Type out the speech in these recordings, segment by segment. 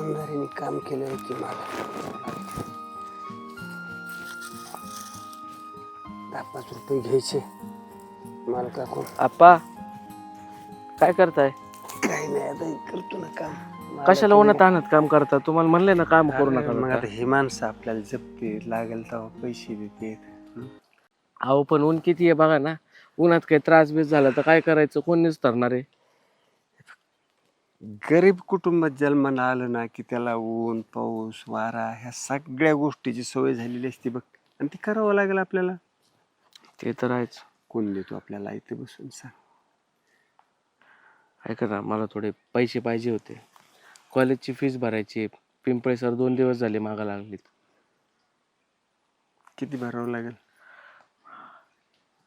इमानदारीने काम केलं की मला 10-5 रुपये घ्यायचे मालकाकडून. आप्पा काय करताय? काही नाही आता करतो ना काम. कशाला उन्हात आणत काम करता? तुम्हाला म्हणले ना काम करू नका मग नका. आता हे माणसं आपल्याला जपते लागेल तेव्हा पैसे देते. अहो पण ऊन किती आहे बघा ना. उन्हात काही त्रास बीस झाला तर काय करायचं? कोणीच ठरणार आहे? गरीब कुटुंबात जन्माला आलं ना की त्याला ऊन पाऊस वारा ह्या सगळ्या गोष्टीची सवय झालेली असते बघ, आणि ती करावं लागेल आपल्याला. ते तर आहेच. कोण देतो आपल्याला इथे बसून सांग? ऐका ना, मला थोडे पैसे पाहिजे होते. कॉलेजची फीस भरायची. पिंपळे सर 2 दिवस झाले मागा लागलीत. किती भरावं लागेल?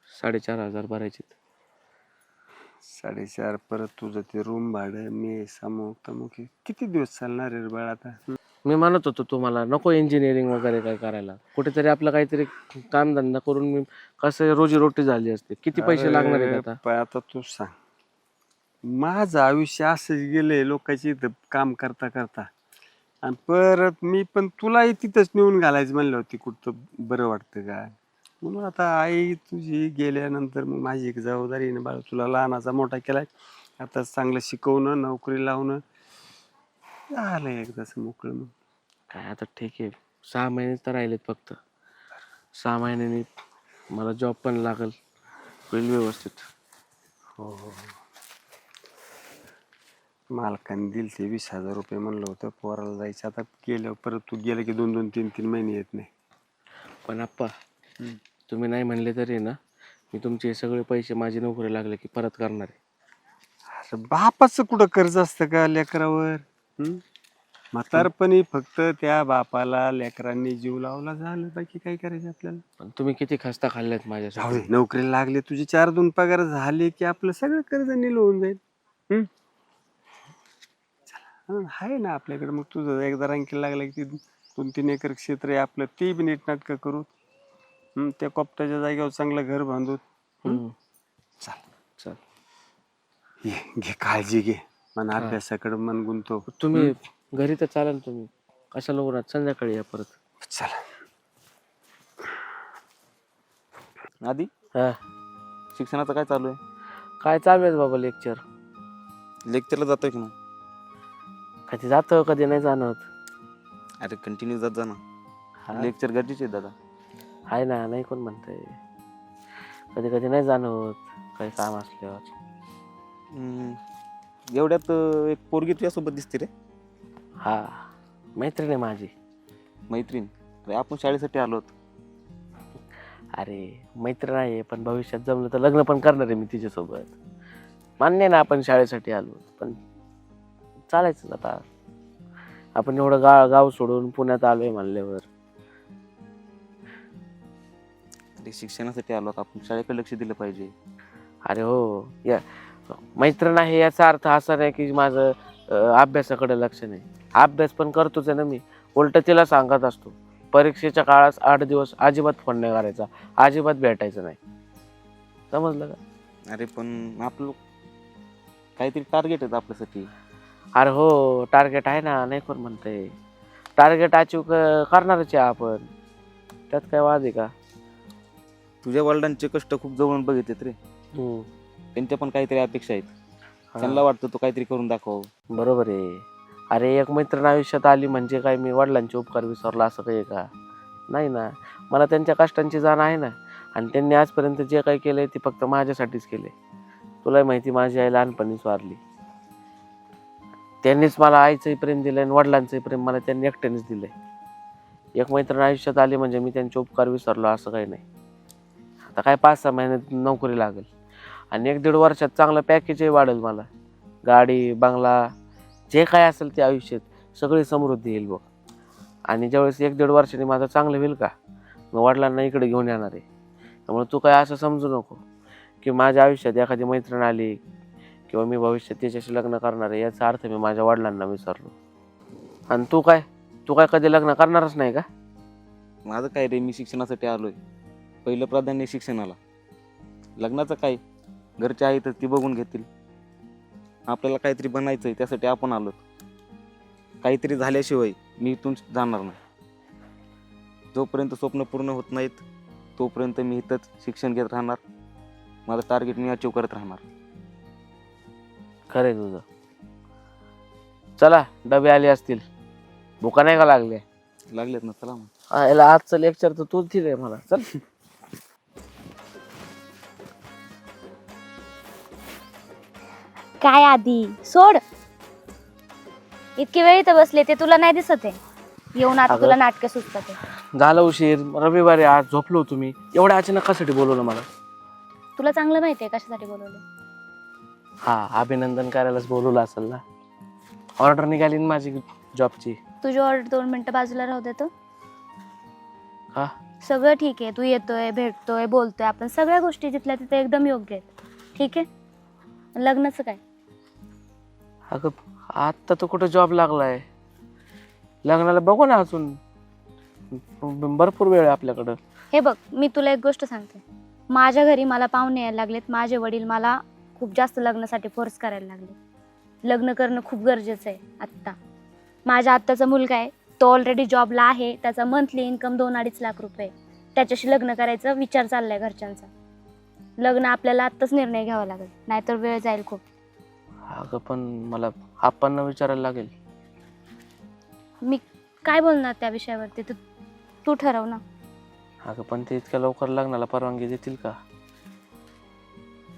4,500 भरायचे. 4.5 परत तुझं ते रूम भाडं मेस अमुक तमुक किती दिवस चालणार आहे रे बाळ आता? मी म्हणत होतो तुम्हाला नको इंजिनिअरिंग वगैरे काय करायला. कुठेतरी आपलं काहीतरी कामधंदा करून मी कसं रोजीरोटी झाली असते. किती पैसे लागणार आहेत आता? पण आता तू सांग, माझं आयुष्य असंच गेलंय लोकांची इथं काम करता करता, आणि परत मी पण तुलाही तिथंच नेऊन घालायचं म्हणलं होती. कुठं बरं वाटतं का? म्हणून आता आई तुझी गेल्यानंतर मग माझी एक जबाबदारी आहे ना बाळा, तुला लहानाचा मोठा केलाय, आता चांगलं शिकवणं नोकरी लावणं झालं एकदाच मोकळं. मग काय आता ठीक आहे. 6 महिने तर राहिलेत फक्त. 6 महिन्यांनी मला जॉब पण लागल, होईल व्यवस्थित. हो हो, मालकाने दिल ते 20,000 रुपये म्हणलं होतं पोराला जायचं. आता गेल्यावर परत तू गेलं की 2-2, 3-3 महिने येत नाही. पण आप्पा तुम्ही नाही म्हणले तरी ना, मी तुमचे सगळे पैसे माझी नोकरी लागले की परत करणार आहे. अरे बापाचं कुठं कर्ज असतं का लेकरावर? म्हातारपणी फक्त त्या बापाला लेकरांनी जीव लावला झालं, बाकी काय करायचं आपल्याला? पण तुम्ही किती खस्ता खाल्ल्यात जाऊ माझ्यासाठी. दे, नोकरीला लागले तुझे 4-2 पगार झाले की आपलं सगळं कर्ज निल होऊन जाईल. आहे ना आपल्याकडे. मग तुझं एकदा रँकिंग लागलं की 2-3 एकर क्षेत्र आहे आपलं, ते बी नीटनाटकं करू. त्या कोपट्याच्या जागेवर चांगलं घर बांधू. चाल चल ये, घे काळजी घे. मन अभ्यासाकडे मन गुंतो. तुम्ही घरी तर चालाल. तुम्ही कशाला उन्हात? संध्याकाळी या परत. चला. आधी हा शिक्षणाचं काय चालू आहे? काय चालू आहे बाबा लेक्चर? लेक्चरला जातोय की नाही? कधी जातं कधी नाही जाणं. अरे कंटिन्यू जात जा ना. हा. लेक्चर गरजेचे आहे दादा. आहे ना, नाही कोण म्हणतंय. कधी कधी नाही जाणं होत काही काम असल्यावर. एवढ्यात एक पोरगी तुझ्यासोबत दिसते रे. हा, मैत्रीण आहे माझी. मैत्रीण? अरे आपण शाळेसाठी आलो. अरे मैत्रीण आहे, पण भविष्यात जमलं तर लग्न पण करणार आहे मी तिच्यासोबत. मान्य आहे ना, आपण शाळेसाठी आलो, पण चालायचं आता. आपण एवढं गाव सोडून पुण्यात आलोय म्हणल्यावर. अरे शिक्षणासाठी आलो, आपण शाळेकडे लक्ष दिलं पाहिजे. अरे हो, या मैत्रीण आहे याचा अर्थ असा नाही की माझं अभ्यासाकडे लक्ष नाही. अभ्यास पण करतोच आहे ना मी. उलट तिला सांगत असतो, परीक्षेच्या काळात 8 दिवस अजिबात फोन नाही करायचा, अजिबात भेटायचं नाही. समजलं का? अरे पण आपलं काहीतरी टार्गेट आहे आपल्यासाठी. अरे हो, टार्गेट आहे ना, नाही कोण म्हणतंय. टार्गेट अचीव करणारच आहे आपण, त्यात काय वाद आहे का? तुझ्या वडिलांचे कष्ट खूप जवळून बघितलेत रे. त्यांच्या पण काहीतरी अपेक्षा आहेत. त्यांना वाटतं तू काहीतरी करून दाखव. बरोबर आहे. अरे एक मैत्रीण आयुष्यात आली म्हणजे काय मी वडिलांचे उपकार विसरला असं काही का? नाही ना, मला त्यांच्या कष्टांची जाण आहे ना. आणि त्यांनी आजपर्यंत जे काही केलंय ते फक्त माझ्यासाठीच केले. तुलाही माहिती, माझी आई लहानपणीच वारली. त्यांनीच मला आईचंही प्रेम दिलंय आणि वडिलांचंही प्रेम मला त्यांनी एकट्यानेच दिलंय. एक मैत्रीण आयुष्यात आली म्हणजे मी त्यांचे उपकार विसरलो असं काही नाही. आता काय 5-6 महिन्यात नोकरी लागेल आणि 1-1.5 वर्षात चांगलं पॅकेजही वाढेल मला. गाडी बंगला जे काय असेल ते आयुष्यात सगळी समृद्धी येईल बघ. आणि ज्यावेळेस 1-1.5 वर्षांनी माझं चांगलं होईल का, मग वडिलांना इकडे घेऊन येणार आहे. त्यामुळे तू काय असं समजू नको की माझ्या आयुष्यात एखादी मैत्रीण आली किंवा मी भविष्यात तिच्याशी लग्न करणार आहे याचा अर्थ मी माझ्या वडिलांना विसरलो. आणि तू काय कधी लग्न करणारच नाही का? माझं काय रे, मी शिक्षणासाठी आलोय. पहिलं प्राधान्य शिक्षणाला. लग्नाचं काय, घरचे आहेत ती बघून घेतील. आपल्याला काहीतरी बनायचंय, त्यासाठी आपण आलो. काहीतरी झाल्याशिवाय मी इथून जाणार नाही. जोपर्यंत स्वप्न पूर्ण होत नाहीत तोपर्यंत मी इथंच शिक्षण घेत राहणार. माझं टार्गेट मी अचीव करत राहणार. खरंय तुझं. चला डबे आले असतील, भुका नाही का लागल्या? लागलेत ना, चला मग. याला आजचं लेक्चर तर तूच दिलंय मला. चल. काय आधी सोड, इतकी वेळ इथं बसले ते तुला नाही दिसत आहे? येऊन आता अगं. तुला नाटकं सुचतात आहे. झालं उशीर, रविवारी आज झोपलो तुम्ही. एवढ्या अचानक कशासाठी बोलवलं मला? तुला चांगलं माहिती आहे कशासाठी बोलवलं. हा, अभिनंदन करायलाच बोलवलं असेल ना. ऑर्डर निघाली ना माझी जॉबची. तुझी ऑर्डर 2 मिनिटं बाजूला राहू देतो. हा, सगळं ठीक आहे, तू येतोय, भेटतोय, बोलतोय, आपण सगळ्या गोष्टी तिथल्या तिथे एकदम योग्य आहेत. ठीक आहे, लग्नाचं काय? अगं आत्ता तर कुठं जॉब लागलाय, लग्नाला बघू ना, अजून भरपूर वेळ आहे आपल्याकडं. हे बघ, मी तुला एक गोष्ट सांगते. माझ्या घरी मला पाहुणे यायला लागलेत. माझे वडील मला खूप जास्त लग्नासाठी फोर्स करायला लागले. लग्न करणं खूप गरजेचं आहे आत्ता. माझ्या आत्ताचा मुलगा आहे, तो ऑलरेडी जॉबला आहे, त्याचा मंथली इन्कम 2-2.5 लाख रुपये. त्याच्याशी लग्न करायचा विचार चाललाय घरच्यांचा. लग्न आपल्याला आत्ताच निर्णय घ्यावा लागेल, नाहीतर वेळ जाईल खूप. अगं पण मला आप्पांना विचारायला लागेल. मी काय बोलणार त्या विषयावरती, तू ठरव ना. अगं पण ते इतक्या लवकर लग्नाला परवानगी देतील का?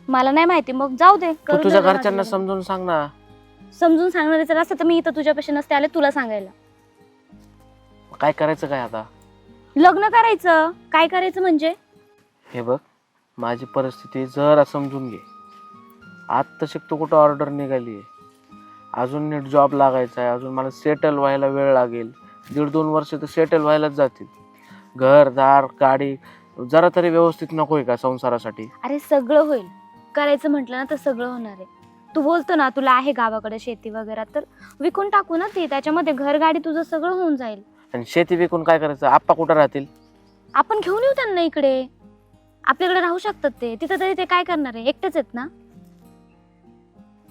मला नाही माहिती, मग जाऊ दे. तू करू तुझ्या दे ना घरच्यांना माझं. समजून सांग ना. समजून सांगणार जर असतं तर मी इथं तुझ्यापाशी नसते आले तुला सांगायला. काय करायचं काय आता? लग्न करायचं. काय करायचं म्हणजे? हे बघ, माझी परिस्थिती जरा समजून घे. आत्ता शिकतो कुठं ऑर्डर निघाली आहे, अजून नीट जॉब लागायचा आहे, अजून मला सेटल व्हायला वेळ लागेल. 1.5-2 वर्ष तर सेटल व्हायलाच जातील. घरदार गाडी जरा तरी व्यवस्थित नकोय का संसारासाठी? अरे सगळं होईल. करायचं म्हटलं ना तर सगळं होणार आहे. तू बोलतो ना तुला आहे गावाकडे शेती वगैरे, तर विकून टाकू ना ती. त्याच्यामध्ये घर गाडी तुझं सगळं होऊन जाईल. आणि शेती विकून काय करायचं? आप्पा कुठं राहतील? आपण घेऊन येऊ त्यांना इकडे, आपल्याकडे राहू शकतात ते. तिथं तरी ते काय करणार आहे, एकटेच आहेत ना.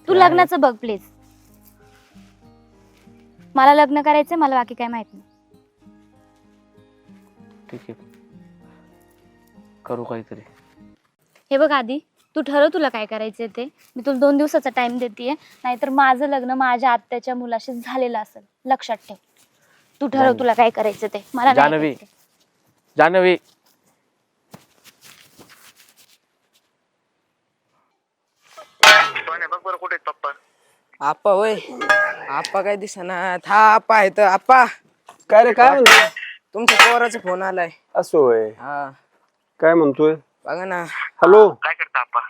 तू ते आहे. लग्नाचं बघ प्लीज. मला लग्न करायचंय, मला बाकी काय माहित नाही. ठीक आहे, करू काहीतरी. हे बघ आधी, तू ठरव तुला काय करायचंय ते. मी तुला 2 दिवसाचा टाइम देतेय, नाहीतर माझं लग्न माझ्या आत्याच्या मुलाशी झालेलं असेल. लक्षात ठेव. तू ठरव जान्हवी. तुला काय करायचं ते. मला नाही जान्हवी. करायचं. जान्हवी, आप्पा होय, आप्पा काय दिसेना. हा आप्पा आहे तर. आप्पा, काय रे, काय म्हणतो? तुमच्या पोराचा फोन आलाय. असं होय, हा काय म्हणतोय? बघा ना. हॅलो. काय करता आप्पा?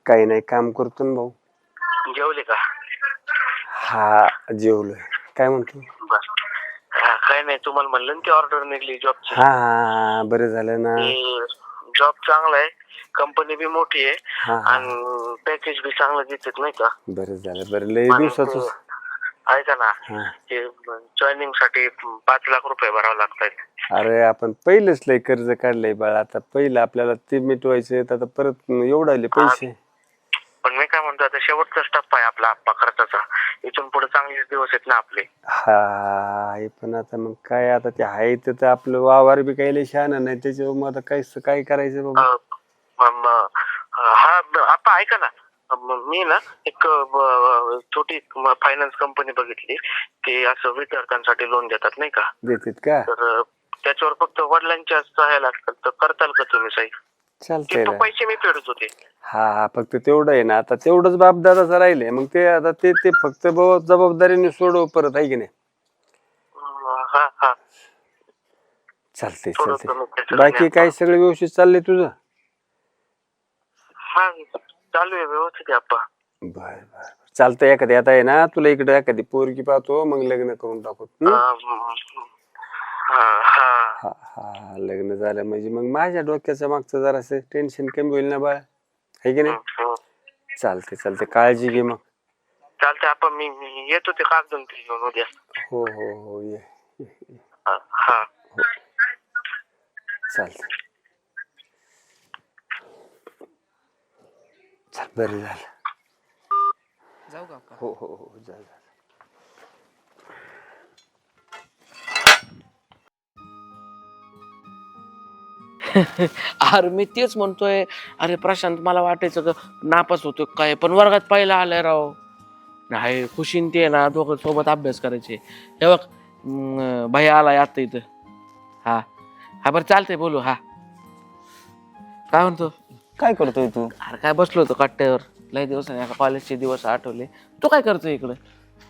काही नाही, काम करतो ना भाऊ. जेवले का? हा, जेवलोय. काय म्हणतो? बर. काय नाही, तुम्हाला म्हणलं ना ती ऑर्डर निघली जॉबची. हा हा, बरं झालं ना. जॉब चांगला आहे, कंपनी बी मोठी आहे हा हा, आणि पॅकेज बी चांगलं देतात नाही का. बरं झालं. बरं, लय आणि दिवसाच. ऐका ना, हा, ते जॉईनिंग साठी 5 लाख रुपये भरावे लागतात. अरे आपण पहिलेच लय कर्ज काढलंय बाळा. आता पहिलं आपल्याला ते मिटवायचे, आता परत एवढं आले पैसे. पण मी काय म्हणतो, आता शेवटचा स्टप आहे आपला आप्पा खर्चाचा. इथून पुढे चांगलेच दिवस आहेत ना आपले. हा, हे पण आता मग काय, आता ते आहे तर आपलं वावर बी काही लय शहाणा नाही त्याच्यावर. मग आता काय करायचं बाबा? हा आप्पा ऐका ना, मी ना एक छोटी फायनान्स कंपनी बघितली. ते असं विद्यार्थ्यांसाठी लोन देतात नाही का. देतात का? तर त्याच्यावर फक्त वडिलांच्या सह्या लागतात. तर करताल का तुम्ही सही? चालतंय ते ना. पैसे मी फेडत होते. हा, फक्त तेवढं आहे ना. आता तेवढंच बापदादाचं राहिले. मग ते आता ते फक्त जबाबदारीने सोडव परत, आहे की नाही? हा हा, चालतंय थोडं चालतंय. कमी त्याचं बाकी नाही. काय सगळं व्यवस्थित चाललंय तुझं? हा, चालू आहे व्यवस्थित आहे आप्पा. बर बर, चालतंय. एखादी आता आहे ना, तुला इकडे एखादी पोरगी पाहतो, मग लग्न करून टाकू. हा हा, हा हा, लग्न झालं म्हणजे मग माझ्या डोक्याचं मागचं जरासं टेन्शन कमी होईल ना बाळा, आहे की नाही? चालते चालते, काळजी घे मग. चालतंय आपण मी येतो ते कागद ते घेऊन उद्या. हो हो हो, ये. हा, चालते. चल, बरं झालं. जाऊ का आप्पा? हो हो हो, जा जा. अरे मी तेच म्हणतोय. अरे प्रशांत, मला वाटायचं का नापास होतो काय, पण वर्गात पहिला आलाय राव. नाही खुशीन ते ना दोघं सोबत अभ्यास करायचे. हे बघ भाई आलाय आता इथं. हा हा बरं चालतंय बोलू. हा काय म्हणतो? काय करतोय तू? अरे काय बसलो होतो कट्ट्यावर, लय दिवसांनी कॉलेजचे दिवस आठवले. तू काय करतोय इकडं?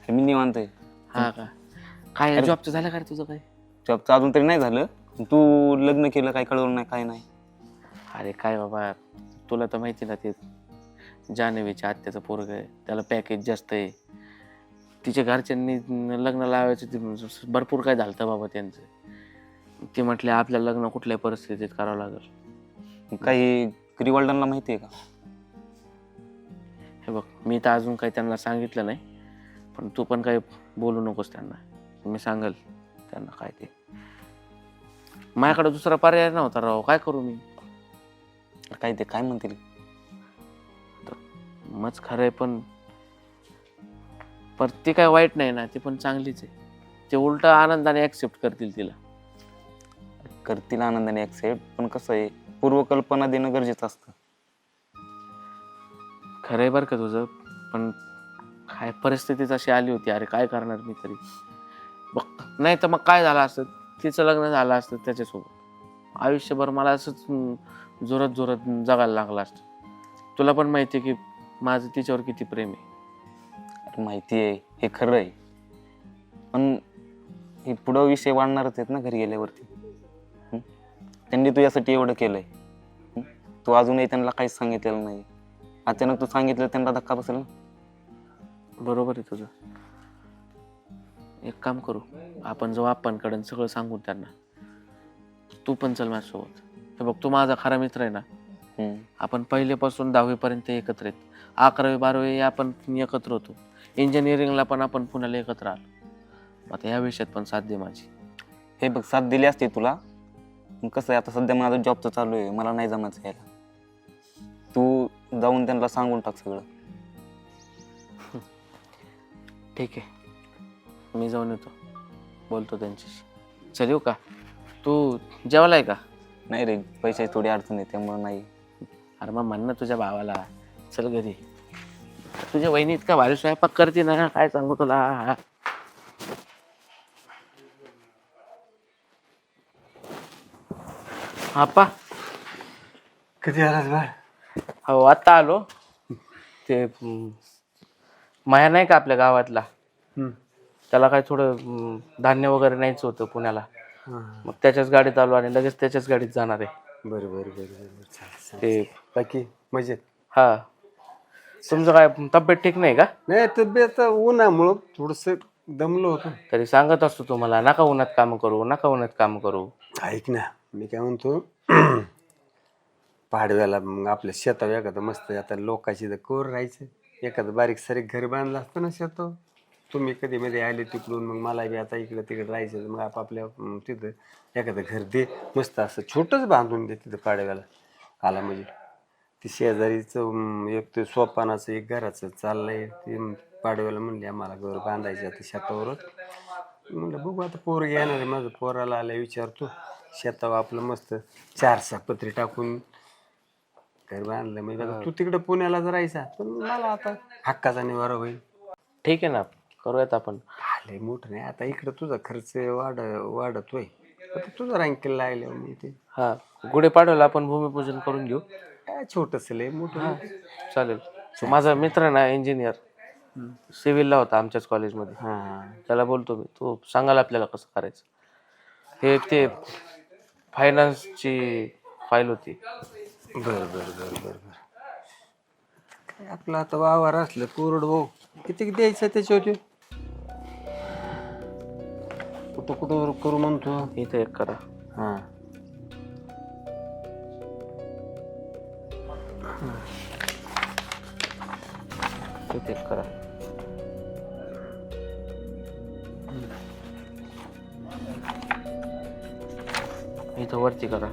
मी निवांत आहे. हा का? काय जॉबचं झालं का रे तुझं काय? जॉबचं अजून तरी नाही झालं. तू लग्न केलं, काय कळवलं नाही, काय नाही. अरे काय बाबा, तुला तर माहिती ना ते जान्हवीच्या आत्याचं पोरग आहे, त्याला पॅकेज जास्त आहे. तिच्या घरच्यांनी लग्न लावायचं भरपूर काय झालं बाबा त्यांचं. ते म्हटले आपल्याला लग्न कुठल्याही परिस्थितीत करावं लागेल. काही ग्रीवॉल्डनला माहिती आहे का? हे बघ, मी तर अजून काही त्यांना सांगितलं नाही, पण तू पण काही बोलू नकोस त्यांना. मी सांगेल त्यांना काय ते. माझ्याकडे दुसरा पर्याय नव्हता राव, काय करू मी? काय ते काय म्हणतील? मच खरंय, पण ती काय वाईट नाही ना, ती पण चांगलीच आहे. ते उलट आनंदाने ऍक्सेप्ट करतील तिला. करतील आनंदाने ऍक्सेप्ट, पण कसं आहे, पूर्वकल्पना देणं गरजेचं असतं. खरंय बरं का तुझं, पण काय परिस्थितीच अशी आली होती. अरे काय करणार मी तरी. बघ नाही तर मग काय झालं असतं, तिचं लग्न झालं असतं त्याच्यासोबत. आयुष्यभर मला असंच जोरात जोरात जगायला लागलं असतं. तुला पण माहिती आहे की माझं तिच्यावर किती प्रेम आहे. माहिती आहे, हे खरं आहे, पण हे पुढं विषय वाढणारच आहेत ना घरी गेल्यावरती. त्यांनी तुझ्यासाठी एवढं केलंय, तू अजूनही त्यांना काहीच सांगितलेलं नाही. अचानक तू सांगितलं, त्यांना धक्का बसेल ना. बरोबर आहे तुझं. एक काम करू, आपण जाऊ आप्पांकडे सगळं सांगू त्यांना. तू पण चल माझ्यासोबत. हे बघ, तू माझा खरा मित्र आहे ना. आपण पहिलेपासून 10वी पर्यंत एकत्र आहेत. 11वी 12वी आपण एकत्र होतो. इंजिनिअरिंगला पण आपण पुण्याला एकत्र आलो. आता या विषयात पण साथ दे माझी. हे बघ, साथ दिली असते तुला, पण कसं आहे, आता सध्या माझं जॉबचं चालू आहे, मला नाही जमायचं यायला. तू जाऊन त्यांना सांगून टाक सगळं. ठीक आहे, मी जाऊन येतो, बोलतो त्यांच्याशी. चल येऊ का? तू जेवलाय का? नाही रे, पैशाची थोडी अडचण आहे, त्यामुळे नाही. अरे मग म्हण ना तुझ्या भावाला, चल घरी. तुझ्या वहिनी इतका भारी स्वयंपाक करते ना, काय सांगू तुला. आप्पा, कधी आलास बाळ? हो आत्ता आलो. ते माया नाही का आपल्या गावातला, त्याला काय थोडं धान्य वगैरे न्यायचं होतं पुण्याला. मग त्याच्याच गाडीत आलो आणि लगेच त्याच्याच गाडीत जाणार आहे. बरं ते बाकी मजेत? हा, तुमचं काय तब्येत ठीक नाही का? नाही, तब्येत उन्हामुळं थोडस दमलो होतो. तरी सांगत असतो तुम्हाला, नका उन्हात काम करू, नका उन्हात काम करू. ऐक ना, मी काय म्हणतो, पाडव्याला मग आपल्या शेतावर एखादं मस्त, आता लोकांची तर कोर राहायचं, एखादं बारीक सारीक घर बांधलं असतं ना शेतावर. तुम्ही कधी मध्ये आले तिकडून, मग मला बी आता इकडं तिकडे राहायचं, मग आपापल्या तिथं एखादं घर दे मस्त, असं छोटंच बांधून दे तिथं पाडव्याला आला म्हणजे. ती शेजारीचं एक ते सोपानाचं एक घराचं चाललंय, ते पाडव्याला म्हणले आम्हाला घर बांधायचं आता शेतावरच. म्हणलं बघू, आता पोरं येणार आहे, माझं पोराला आल्या विचारतो. शेतावर आपलं मस्त 4 पत्री टाकून घर बांधलं म्हणजे. आता तू तिकडं पुण्याला राहायचा, पण मला आता हक्काचा निवारा होईल. ठीक आहे ना, करूयात आपण. आले मोठं नाही आता, इकडं तुझा खर्च वाढतोय, आता तुझा रँकिंग लागले मी ते. हा, गुढीपाडव्याला आपण भूमिपूजन करून घेऊ. काय छोटस लय मोठं. चालेल. माझा मित्र आहे ना इंजिनियर, सिव्हिलला होता आमच्याच कॉलेजमध्ये. त्याला बोलतो मी, तू सांगाल आपल्याला कसं करायचं. हे ते फायनान्सची फाईल होती. बरं काय आपलं आता वावर असलं कोरड भाऊ, किती द्यायचं त्याच्यावरती? कुठं करू म्हणतो? इथे एक करा. हा, इथे एक करा. इथं वरती करा.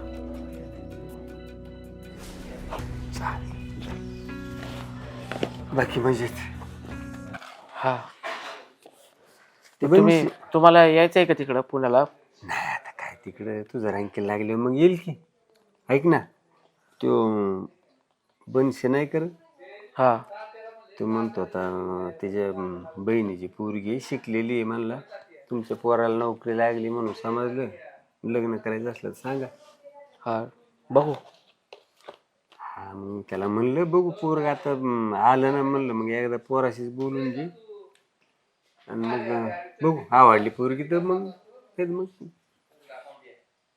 बाकी मजेत? हा, तुम्हाला यायचंय का तिकडं पुण्याला? नाही, आता काय तिकडं तुझं रँकिंग लागले मग येईल की. ऐक ना, तो बनशे नाही कर, हा तो म्हणतो आता त्याच्या बहिणीची पोरगी शिकलेली आहे, म्हणला तुमच्या पोराला नोकरी लागली म्हणून समजलं, लग्न करायचं असलं तर सांगा. हा बघू. हा मग त्याला म्हणलं बघू पोरग आता आलं ना, म्हणलं मग एकदा पोराशीच बोलून घे आणि मग बघू आवडली पोरगी तर मग तेच मग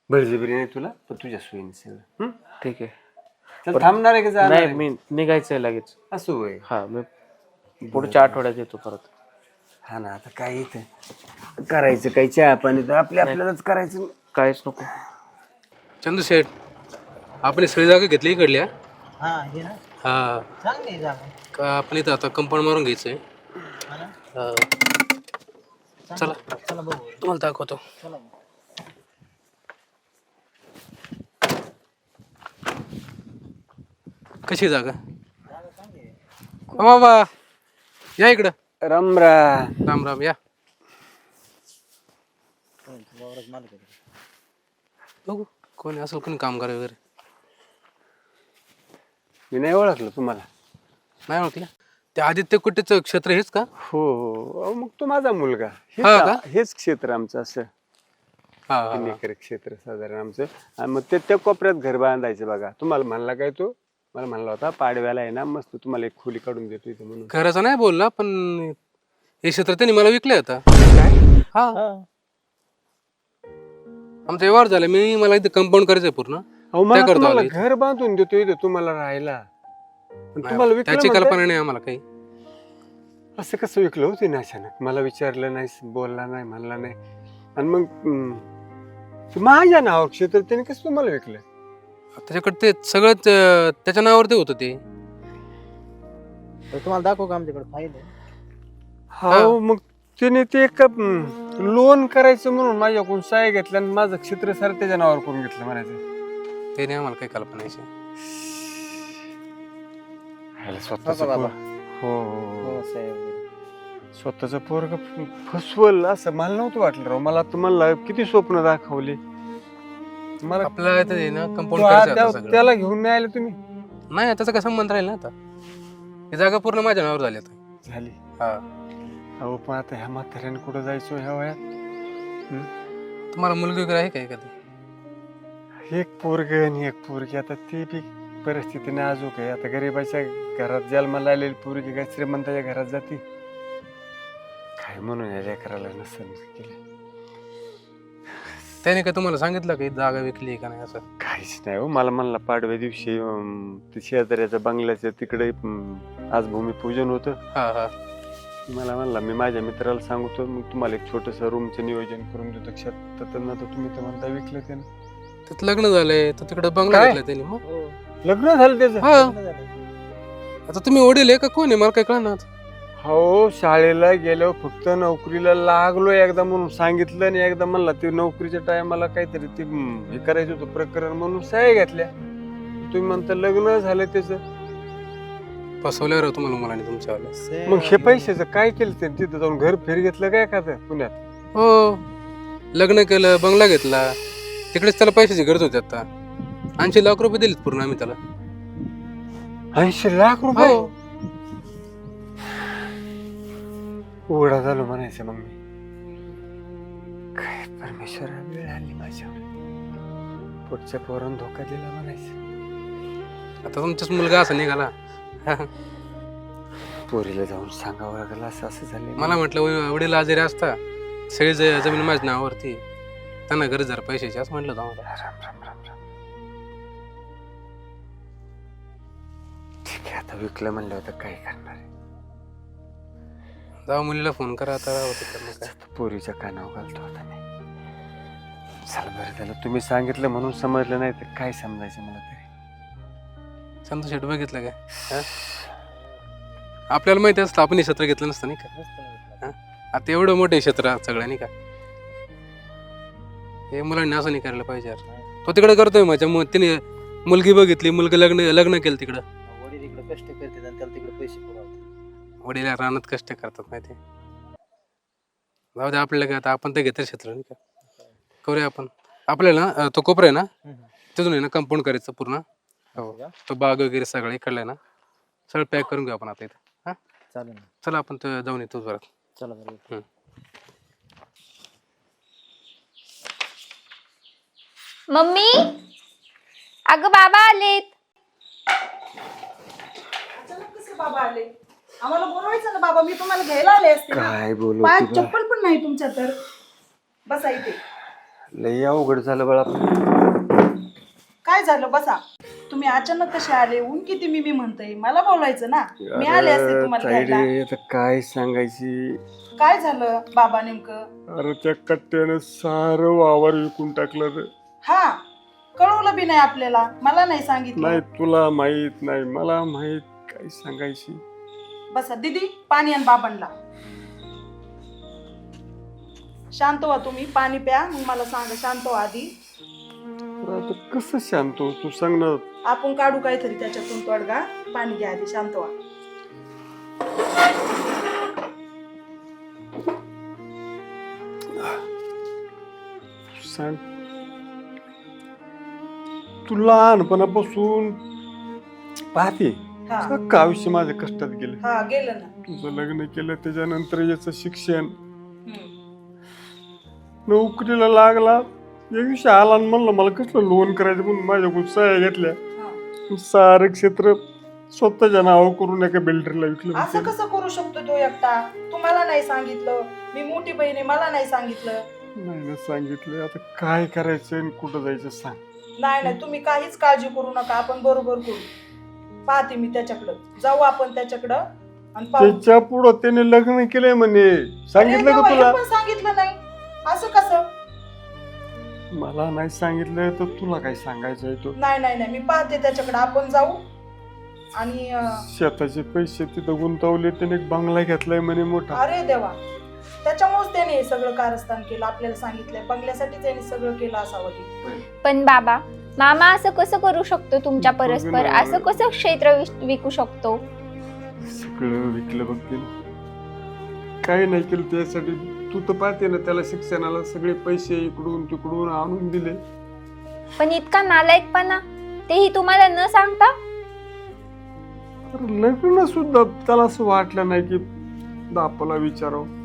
बळजबरी नाही तुला, पण तुझ्या सोयीने सगळं. हं? ठीक आहे. चल थांबणार आहे का जाणार नाही आहे? मी निघायचंय लगेच. असं होय. हा मी पुढच्या आठवड्यात येतो परत. हा ना, आता काय इथं करायचं, काही चहा पाणी तर आपल्यालाच करायचं. काहीच नको. चंद्रशेठ, आपण सगळी जागा घेतली इकडल्या. हा हे ना हा चांगली आहे जागा. का आपण इथं आता कंपाऊंड मारून घ्यायचंय. हा. चला चला बघू. तुम्हाला दाखवतो. चला कशी जागा? बाबा या इकडं. रमरा राम राम या. बघू कोणी असेल, कोणी काम करा वगैरे. मी नाही ओळखलं तुम्हाला. नाही ओळखलं? ते आदित्य कुट्टेचं क्षेत्र हेच का? हो हो, अहो, मग तो माझा मुलगा. हा का? हेच क्षेत्र आमचं असं हा हा, 3 हा. एकर क्षेत्र साधारण आमचं. आणि मग त्या कोपऱ्यात घर बांधायचं बघा. तुम्हाला म्हणला काय तो, मला म्हणला होता पाडव्याला आहे ना मस्त तुम्हाला एक खोली काढून देतो इथे म्हणून. घराचा नाही बोलला, पण हे क्षेत्र त्यांनी मला विकलंय आता. हा आमचा व्यवहार झाला. मला इथे कंपाऊंड करायचंय पूर्ण. अहो मला करतो तुम्हाला आलो इथे. घर बांधून देतो इथे तुम्हाला राहायला. पण तुम्हाला नाही, विकलं त्याची म्हणताय? कल्पना नाही आम्हाला काही. असं कसं विकलं होते ना अचानक? मला विचारलं नाही, बोलला नाही, म्हणला नाही. आणि मग ते माझ्या नावावर क्षेत्र त्याने कसं तुम्हाला विकलं? त्याच्याकडे ते सगळं त्याच्या नावावरती होतं ते. तर तुम्हाला दाखवू का आमच्याकडे फाईल आहे. हो मग त्याने ते एक लोन करायचं म्हणून माझ्याकडून सहाय्य घेतलं आणि माझं क्षेत्र सर त्याच्या नावावर करून घेतलं म्हणायचं. ते नाही आम्हाला काही कल्पना यायची. स्वतःचं बाबा. पोर- हो हो, हो साहेब. स्वतःचं पोरग फसवल असं मला नव्हतं वाटलं राव. मला तुम्हाला किती स्वप्न दाखवले. मला आपल्याला इथं आहे ना कंपाऊंड तो करायचं आता त्या- सगळं. त्याला घेऊन नाही आले तुम्ही? नाही त्याचा काय संबंध राहील ना आता. ही जागा पूर्ण माझ्या नावावर झाली आता. झाली. हा अहो पण आता ह्या म्हाताऱ्याने कुठं जायचो ह्या वयात? तुम्हाला मुलगी वगैरे आहे का एखादी? एक पोरग आणि एक पोरगी. आता ती बी परिस्थिती नाजूक आहे. आता गरीबाच्या घरात जन्माला आलेली पोरगी काय श्रीमंताच्या घरात जाते काय म्हणून या लेकराला नसेल केलं. त्याने काय तुम्हाला सांगितलं का ही जागा विकली का नाही असं? काहीच नाही हो. मला म्हणला पाडव्या दिवशी ते शेजाऱ्याच्या बंगल्याच्या तिकडे आज भूमिपूजन होतं. हा हा मला म्हणला मी माझ्या मित्राला सांगतो, मग तुम्हाला एक छोटस रूमचं नियोजन करून देतो क्षेत्र. तर तुम्ही तर म्हणता विकलं त्यानं. तिथं लग्न झालंय तर तिकडे बंगला काय? घेतला त्यांनी. मग हो. लग्न झालं त्याचं? हा लग्न झालंय. आता तुम्ही वडील आहे का कोण आहे मला काय कळणार. हो शाळेला गेल्यावर फक्त नोकरीला लागलो एकदा म्हणून सांगितलं आणि एकदा म्हणला ते नोकरीच्या टायमाला काहीतरी ते हे करायचं होतं प्रकरण म्हणून सह्या घेतल्या. तुम्ही म्हणता लग्न झालं त्याचं. फसवल्यावर तुम्हाला मुलांनी तुमच्यावाला. मग हे पैशाचं काय केलं ते? तिथं जाऊन घर फेर घेतलं काय का पुण्यात? हो लग्न केलं बंगला घेतला तिकडेच. त्याला पैशाची गरज होती आता. 80 लाख रुपये दिलेत पूर्ण आम्ही त्याला. 80 लाख रुपये? हो उघडा झालो म्हणायचं. मग मी काय परमेश्वरा वेळ आली माझ्यावर. पुढच्या पोरांना धोका दिला म्हणायचं. आता तुमचाच मुलगा असा निघाला. पोरीला जाऊन सांगावं लागलं असं असं झालं. मला म्हटलं वडील आजारी असता सगळी जमीन माझ्या नावावरती, त्यांना गरज जरा पैशाची असं म्हटलं होतं आम्हाला. राम राम राम राम. ठीक आहे आता विकलं म्हणलं होतं काय करणार आहे? जाऊ मुलीला फोन करा आता. होतं करणं काय. पोरीच्या कानावर घालतो आता मी. चल बरं झालं तुम्ही सांगितलं म्हणून समजलं, नाही तर काय समजायचं मला तरी. संतोष शेट बघितलं काय? हा? आपल्याला माहिती असतं आपण हे क्षेत्र घेतलं नसतं नाही का. मस्त नाही. हा? आता एवढं मोठं क्षेत्र सगळं नाही का. हे मुलांनी असं नाही करायला पाहिजे यार. तो तिकडे करतोय माझ्या तिने मुलगी बघितली, मुलगी लग्न केलं तिकडं. वडील इकडे कष्ट करतात आणि त्याला तिकडे पैसे पुरवतात. वडील रानात कष्ट करतात माहिती. जाऊ दे आपल्याला काय आता. आपण ते घेतलं क्षेत्र नाही का. करूया आपण. आपल्याला तो कोपरा आहे ना तिथून आहे ना कंपाऊंड करायचं पूर्ण. हो तो बाग वगैरे सगळं इकडलं आहे ना सगळं पॅक करून घेऊ आपण आता इथं. हा चालेल ना. चला आपण तर जाऊन येतो परत. चला बरं. मम्मी, अगं बाबा आलेत. अचानक कसे बाबा आले? आम्हाला बोलवायचं ना बाबा, मी तुम्हाला घ्यायला आले असते ना. काय बोलू पायात तुला? चप्पल पण नाही तुमच्या तर. बसा इथे. लय अवघड झालं बाळा. काय झालं? बसा. तुम्ही अचानक कसे आले? ऊन किती मी म्हणतोय, मला बोलवायचं ना. मी आले असते तुम्हाला घ्यायला. आता काय सांगायची. काय झालं बाबा नेमकं? अरे त्या कट्ट्यानं सारं वावर विकून टाकलं रे. हा, कळवलं बी नाही आपल्याला, मला नाही सांगितलं. नाही तुला माहित नाही मला माहित. काय सांगायची. बसा दीदी, पाणी आण बाबांना. शांत व्हा तुम्ही, पाणी प्या, मग मला सांगा. शांत व्हा आधी. आता कसं शांत हो तू सांग ना. आपण काढू काहीतरी त्याच्यातून तोडगा. पाणी घ्या आधी, शांत व्हा. सांग. तू लहानपणापासून पाहते हा सगळं आयुष्य माझ्या कष्टात गेलं. हा, गेलं ना. तुझं लग्न केलं त्याच्यानंतर याचं शिक्षण, हम्म. नोकरीला लागला. एक दिवशी आला आणि म्हणलं मला कसलं लोन करायचं म्हणून माझ्याकडून सह्या घेतल्या. हा. सारं क्षेत्र स्वतःच्या नाव करून एका बिल्डरला विकलं. असं कसं करू शकतो तो एकटा? तुम्हाला नाही सांगितलं? मी मोठी बहीण आहे, मला नाही सांगितलं? नाही ना सांगितलं. आता काय करायचं आणि कुठं जायचं सांग. नाही नाही, तुम्ही काहीच काळजी करू नका, आपण बरोबर करू. पाहते मी त्याच्याकडं, जाऊ आपण त्याच्याकडं आणि पाहू. त्याच्या पुढं त्याने लग्न केलंय म्हणे. सांगितलं अरे का देवा, तुला? हे पण सांगितलं नाही? असं कसं? मला नाही सांगितलं तर तुला काय सांगायचंय? तो नाही नाही नाही, मी पाहते त्याच्याकडे, आपण जाऊ. आणि शेताचे पैसे तिथं गुंतवले. त्याने एक बंगला घेतलाय म्हणे मोठा. अरे देवा, त्याच्यामुळेच त्याने हे सगळं कारस्थान केलं, आपल्याला सांगितलंय. बंगल्यासाठी त्याने सगळं केलं असावं ते. पण बाबा, मामा असं कसं करू शकतो तुमच्या परस्पर? असं कसं क्षेत्र विकू शकतो? सगळं विकलं बघ तिने. काही नाही केलं त्यासाठी. तू तर पाहते ना, त्याला शिक्षणाला सगळे पैसे इकडून तिकडून आणून दिले. पण इतका नालायकपणा, तेही तुम्हाला न सांगता? लग्न सुद्धा त्याला असं वाटलं नाही की बापाला विचारावं.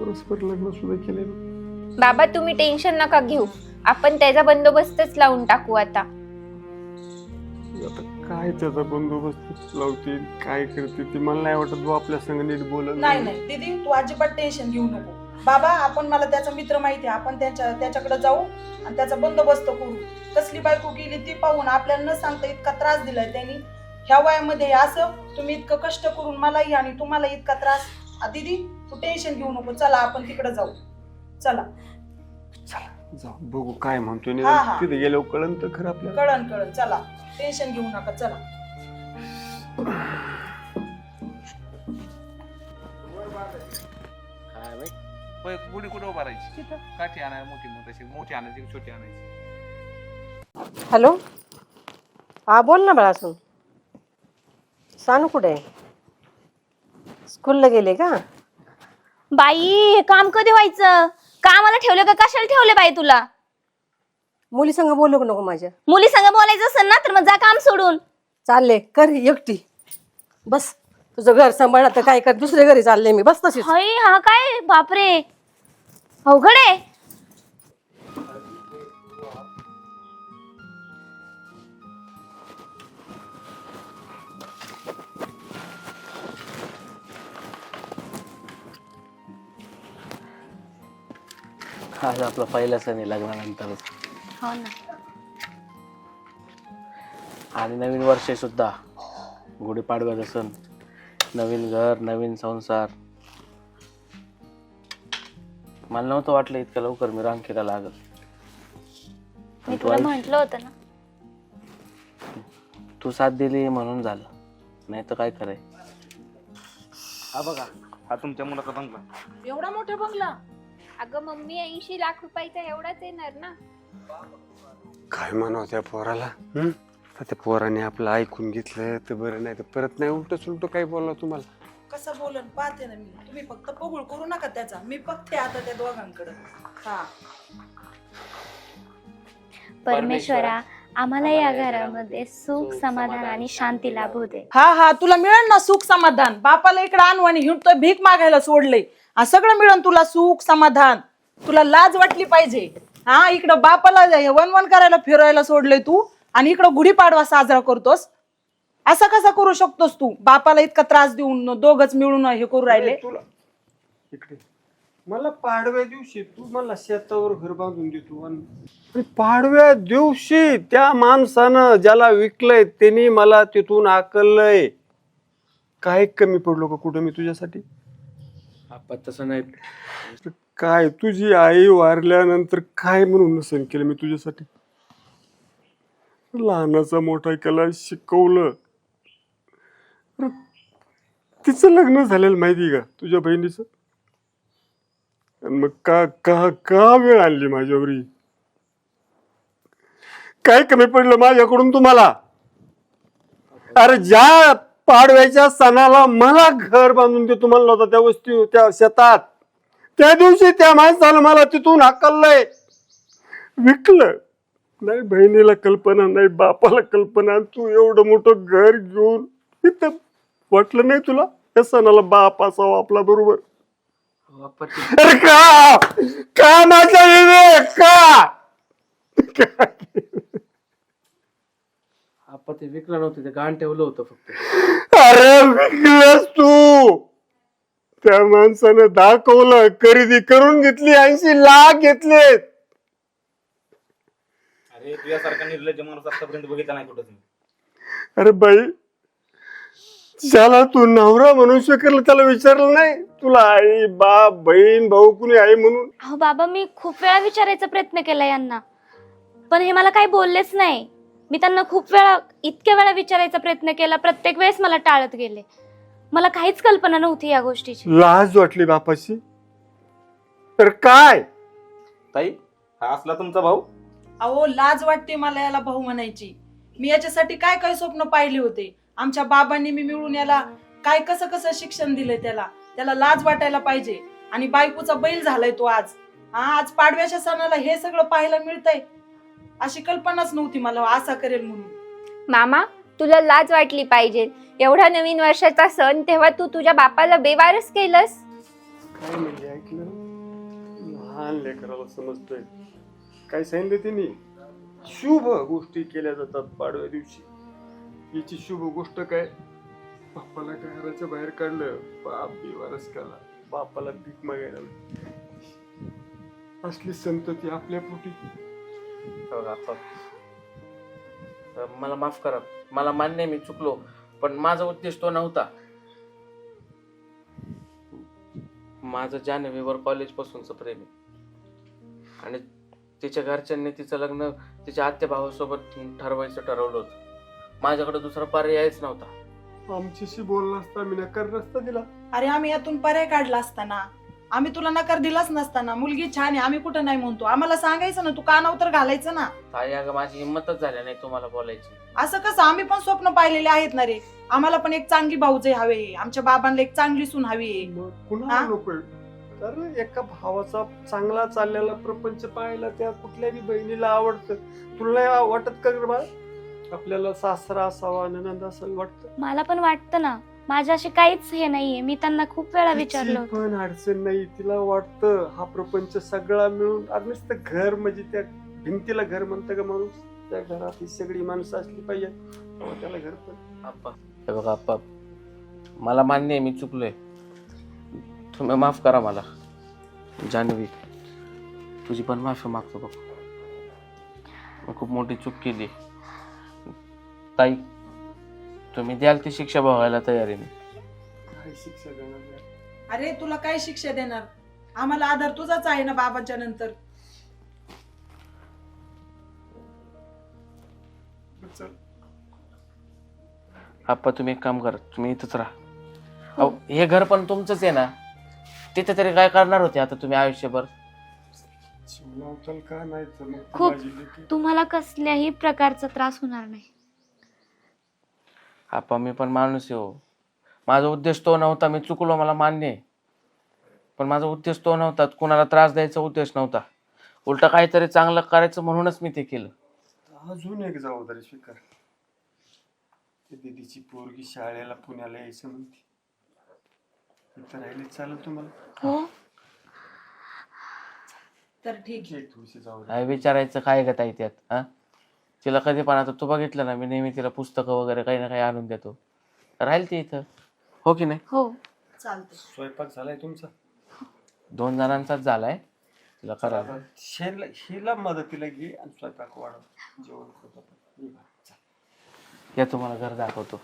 परस्पर लग्न सुद्धा केले. बाबा तुम्ही टेन्शन नका घेऊ, आपण त्याचा बंदोबस्तच लावून टाकू आता. आता काय त्याचा बंदोबस्त लावते, काय करते ते मला नाही वाटत. भाऊ आपल्या संग नीट बोलत नाही नाही दीदी, तू अजिबात टेन्शन घेऊ नको. बाबा, आपण, मला त्याचा मित्र माहिती आहे, आपण त्याच्याकडे जाऊ आणि त्याचा बंदोबस्त करू. कसली बायको गेली ती पाहून आपल्याला न सांगता इतका त्रास दिलाय त्यांनी ह्या वयामध्ये. असं तुम्ही इतकं कष्ट करून मलाही आणि तुम्हाला इतका त्रास. दीदी तू टेन्शन घेऊ नको, चला आपण तिकडे जाऊ. चला जाऊ बघू काय म्हणतोय. हा, हा. तिथे गेलो कळण तर खरं आपल्याला. कळण. चला, टेन्शन घेऊ नका, चला. गुढी कुठं उभारायची? काठी आणायला मोठी आणायची छोटी आणायची. हॅलो, हा बोल ना बाळासून. सानू कुठे आहे? स्कूलला गेले का? बाई, हे काम कधी व्हायचं? कामाला ठेवलं का कशाला ठेवले बाई तुला? मुली संग बोलू नको माझ्या. मुली संग बोलायचं असेल ना तर मग जा काम सोडून. चालले कर एकटी. बस तुझं घर सांभाळ. तर काय कर, दुसऱ्या घरी चालले मी. बस तशीच. हाय, हा काय? बापरे, अवघड आहे. आज आपला पहिला सण आहे लग्नानंतरच. हो ना. आणि नवीन वर्ष सुद्धा, गुढीपाडव्याचा सण, नवीन घर, नवीन संसार. मला नव्हतं वाटलं इतक्या लवकर मी रांकीला लागल. मी तुला म्हंटल होतं ना. तू साथ दिली म्हणून झालं, नाही तर काय कराय. हा बघा, हा तुमच्या मुलाचा बंगला. एवढा मोठा बंगला? अगं मम्मी, 80 लाख रुपयाचा एवढाच येणार ना. काय म्हणावं त्या पोराला. त्या पोराने आपलं ऐकून घेतलं तर बरं, नाही तर परत नाही उलट सुलट काही बोलला तुम्हाला. कसं बोलन पाहते ना मी. तुम्ही फक्त पगुळ करू नका त्याचा. मी बघते आता त्या दोघांकडे. हा, परमेश्वरा आम्हाला या घरामध्ये सुख समाधान आणि शांती लाभू दे. हा तुला मिळेल ना सुख समाधान. बापाला इकडे आणू आणि हिंडतोय भीक मागायला सोडलंय. सगळं मिळेल तुला सुख समाधान. तुला लाज वाटली पाहिजे. इकडं बापाला वनवन करायला फिरायला सोडलंय तू आणि इकडं गुढीपाडवा साजरा करतोस. असं कसा करू शकतोस तू? बापाला इतका त्रास देऊन दोघच मिळून हे करू राहिले. तुला इकडे मला पाडव्या दिवशी तू मला शेतावर घर बांधून देतो आणि पाडव्या दिवशी त्या माणसानं ज्याला विकलंय त्यांनी मला तिथून हाकललंय. काय कमी पडलो का कुठं मी तुझ्यासाठी? आप्पा तसं नाही. काय तुझी आई वारल्यानंतर काय म्हणून नसेल केलं मी तुझ्यासाठी? लहानाचा मोठा केला, शिकवलं. तिचं लग्न झालेलं माहिती का तुझ्या बहिणीचं? मग का का का वेळ आणली माझ्यावरी? काय कमी पडलं माझ्याकडून तुम्हाला? अरे ज्या पाडव्याच्या सणाला मला घर बांधून देतो म्हणलं होतं त्या वस्ती त्या शेतात, त्या दिवशी त्या माणसानं मला तिथून हाकललंय, विकलं. नाही बहिणीला कल्पना, नाही बापाला कल्पना. तू एवढं मोठं घर घेऊन इथं वाटलं नाही तुला या सणाला बाप असावा आपला बरोबर? अरे का माझ्या विवेक का? आप्पा ते विकलं नव्हतं, ते गाण ठेवलं होतं फक्त. अरे विकलंस तू. त्या माणसानं दाखवलं, खरेदी करून घेतली, 80 लाख घेतलेत. अरे तुझ्यासारखा निर्लज्ज माणूस आतापर्यंत बघितला नाही कुठं. अरे बाई, ज्याला तू नवरा म्हणून स्वीकारलं त्याला विचारलं नाही तुला आई बाप बहीण भाऊ कुणी आहे म्हणून? अहो बाबा, मी खूप वेळा विचारायचा प्रयत्न केला यांना, पण हे मला काही बोललेच नाही. मी त्यांना खूप वेळा, इतक्या वेळा विचारायचा प्रयत्न केला, प्रत्येक वेळेस मला टाळत गेले. मला काहीच कल्पना नव्हती या गोष्टीची. लाज वाटली बापाची तर काय? ताई, हा असला तुमचा भाऊ? अहो लाज वाटते मला याला भाऊ म्हणायची. मी याच्यासाठी काय काय स्वप्न पाहिले होते. आमच्या बाबांनी मी मिळून याला काय कसं कसं शिक्षण दिलंय. त्याला लाज वाटायला पाहिजे. आणि बायकोचा बैल झालाय तो आज. आज पाडव्याच्या सणाला हे सगळं पाहायला मिळतंय. अशी कल्पनाच नव्हती मला असा करेल म्हणून. मामा, तुला लाज वाटली पाहिजे. एवढा नवीन वर्षाचा सण, तेव्हा तू तुझ्या बापाला बेवारस केलंस. काय म्हणजे ऐकलं? लहान लेकराला समजतोय. काय सांगितलं त्यांनी? शुभ गोष्टी केल्या जातात पाडव्या दिवशी. याची शुभ गोष्ट काय? बापाला घराच्या बाहेर काढलं, बाप बेवारस केला, बापाला भीक मागायला. असली संतती आपल्या पोटी. मला माफ करा. मला मान्य आहे मी चुकलो, पण माझा उद्देश तो नव्हता. माझं जान्हवीवर कॉलेज पासूनच प्रेम आहे आणि तिच्या घरच्यांनी तिचं लग्न तिच्या आत्या भावासोबत ठरवायचं ठरवलं होतं. माझ्याकडे दुसरा पर्यायच नव्हता. आमच्याशी बोलला असता, मी नकार नसता दिला. अरे आम्ही यातून पर्याय काढला असताना, आम्ही तुला नकार दिलाच नसताना. मुलगी छान आहे, आम्ही कुठं नाही म्हणतो. आम्हाला सांगायचं ना, तू कानावर तर घालायचं ना. ताई, अगं माझी हिंमतच झाली नाही तुम्हाला बोलायची. असं कसं? आम्ही पण स्वप्न पाहिलेले आहेत ना रे. आम्हाला पण एक चांगली भाऊजे हवे, आमच्या बाबांना एक चांगली सून हवी. कुणाला नकोय? तर एका भावाचा चांगला चाललेला प्रपंच पाहायला त्या कुठल्याही बहिणीला आवडतं. तुला वाटत का बा आपल्याला सासरा असावा, ननंद असावी वाटतं? मला पण वाटतं ना. माझ्याशी काहीच हे नाहीये. मी त्यांना खूप वेळा विचारलं होतं. पण अडचण नाही. तिला वाटतं हा प्रपंच सगळा मिळून, नुसतं घर म्हणजे त्या भिंतीला घर म्हणतं का माणूस? त्या घरात ही सगळी माणसं असली पाहिजे, त्याला घर पण. आप्पा, हे बघा आप्पा, मला मान्य आहे मी चुकलोय. तुम्ही माफ करा मला. जान्हवी, तुझी पण माफी मागतो बघ. मी खूप मोठी चूक केली. ताई, तुम्ही द्याल ती शिक्षा भोगायला तयार आहे मी. काय शिक्षा देणार? अरे तुला काय शिक्षा देणार? आम्हाला आधार तुझाच आहे ना बाबांच्या नंतर. चल आप्पा, तुम्ही एक काम करा, तुम्ही इथंच राहा. अहो, हे घर पण तुमचंच आहे ना. तिथे तरी काय करणार होते आता तुम्ही आयुष्यभर? का नाही? खूप तुम्हाला कसल्याही प्रकारचा त्रास होणार नाही. आप्पा, मी पण माणूस आहे हो. माझा उद्देश तो नव्हता. मी चुकलो, मला मान्य आहे. पण माझा उद्देश तो नव्हता. कुणाला त्रास द्यायचा उद्देश नव्हता. उलट काहीतरी चांगलं करायचं म्हणूनच मी ते केलं. अजून एक जबाबदारी स्वीकार. ते दीदीची पोरगी शाळेला पुण्याला यायचं म्हणते. इथं राहिले चालेल तुम्हाला? हो. तर ठीक आहे. थोडीशी जबाबदारी. काय विचारायचं काय ग ताई त्यात? हा, तिला कधी पण आता तू बघितलं ना, मी नेहमी तिला पुस्तकं वगैरे काही ना काही आणून देतो. राहील ती इथं, हो की नाही? हो. चालतंय. स्वयंपाक झालाय तुमचा? 2 जणांचाच झालाय, तिला करायला. हिला मदतीला घे आणि स्वयंपाक वाढव, जेवण करतो. या तुम्हाला घर दाखवतो.